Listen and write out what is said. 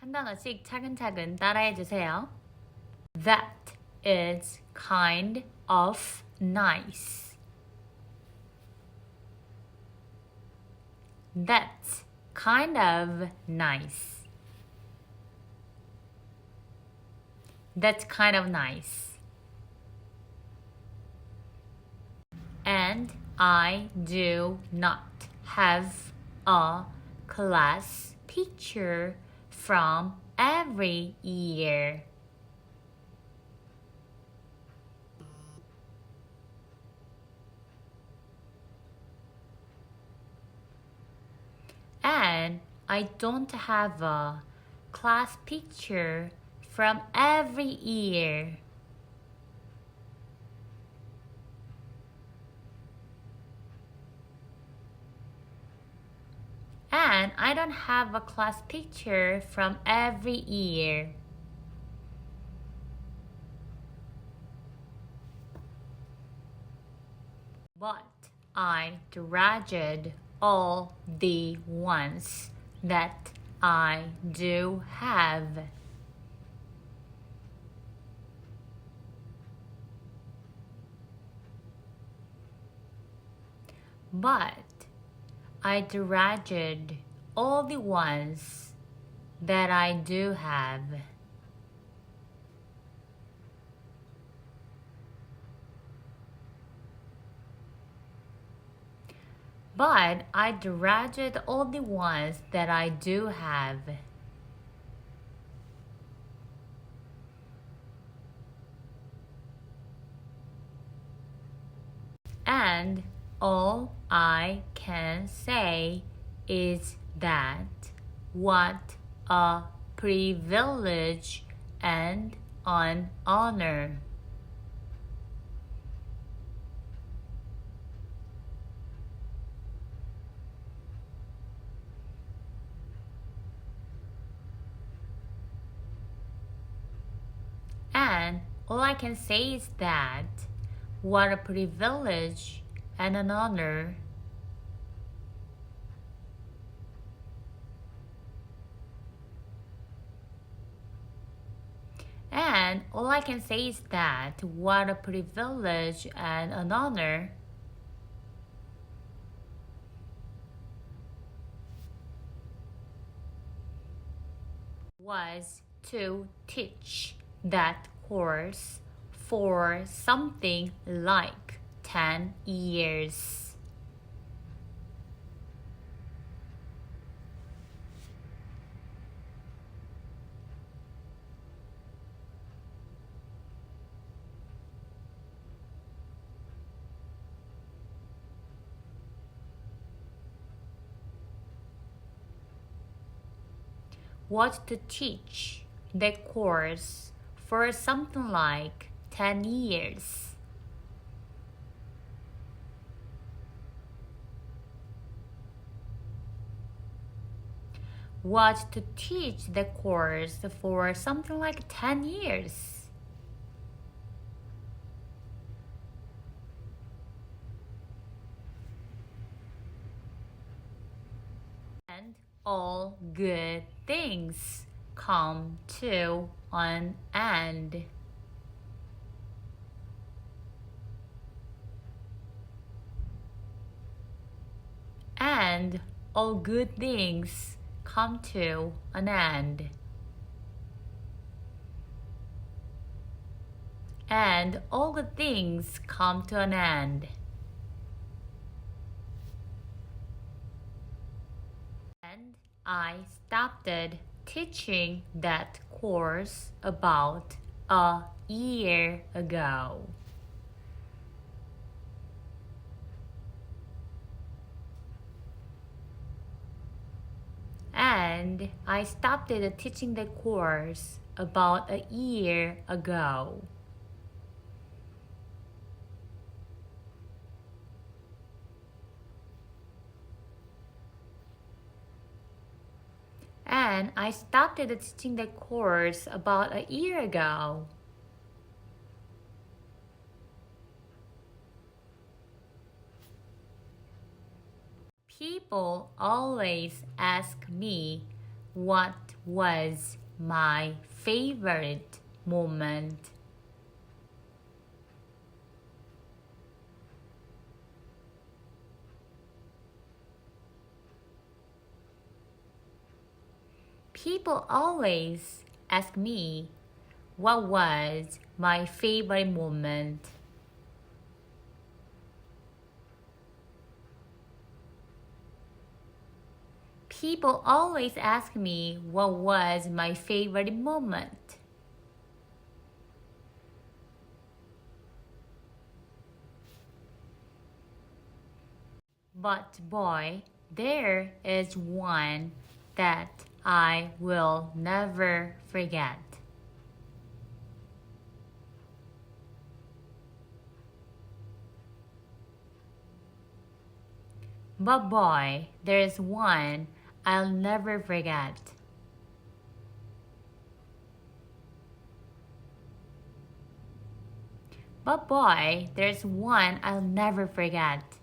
한 단어씩 차근차근 따라해주세요. That is kind of nice. That's kind of nice. That's kind of nice. And I do not have a class picture from every year. And I don't have a class picture from every year. And I don't have a class picture from every year. But I dreaded all the ones that I do have. But I dreaded all the ones that I do have. But I dreaded all the ones that I do have. And all I can say is that what a privilege and an honor. And all I can say is that what a privilege and an honor. And all I can say is that what a privilege and an honor. Was to teach that course for something like 10 years. Was to teach that course for something like 10 years. Was to teach the course for something like 10 years. And all good things come to an end. And all good things come to an end. And all good things come to an end. And I stopped teaching that course about a year ago. And I stopped teaching the course about a year ago. And I stopped teaching the course about a year ago. People always ask me what was my favorite moment? People always ask me what was my favorite moment. People always ask me what was my favorite moment. But boy, there is one that I will never forget. But boy, there is one I'll never forget. But boy, there's one I'll never forget.